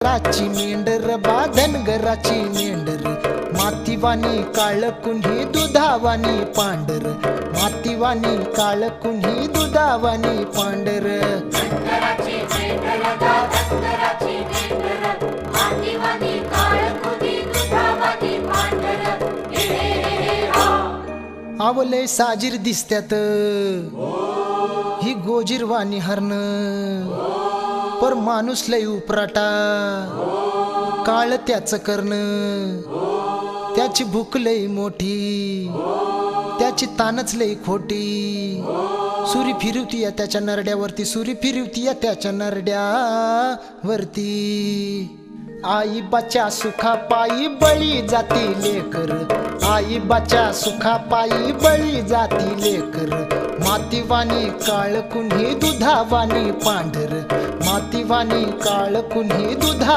राची मेंढर धनगराची मेंढर मातीवानी काळ कुणी दुधावानी पांढर मातीवानी काळ कुणी दुधावानी पांढर आवले साजीर दिसत्यात ही गोजीरवाणी हरण पर माणूस लय उपराटा काळ त्याच करण त्याची भूक लय मोठी त्याची तानच लय खोटी सुरी फिरवती या त्याच्या नरड्यावरती सुरी फिरवती या त्याच्या नरड्यावरती आई बच्चा सुखा पायी बळी जाती लेकर आई बच्चा सुखा पायी बळी जाती लेकर मातीवानी काळ कुणी दुधावानी पांढर मातीवानी काळ कुणी दुधा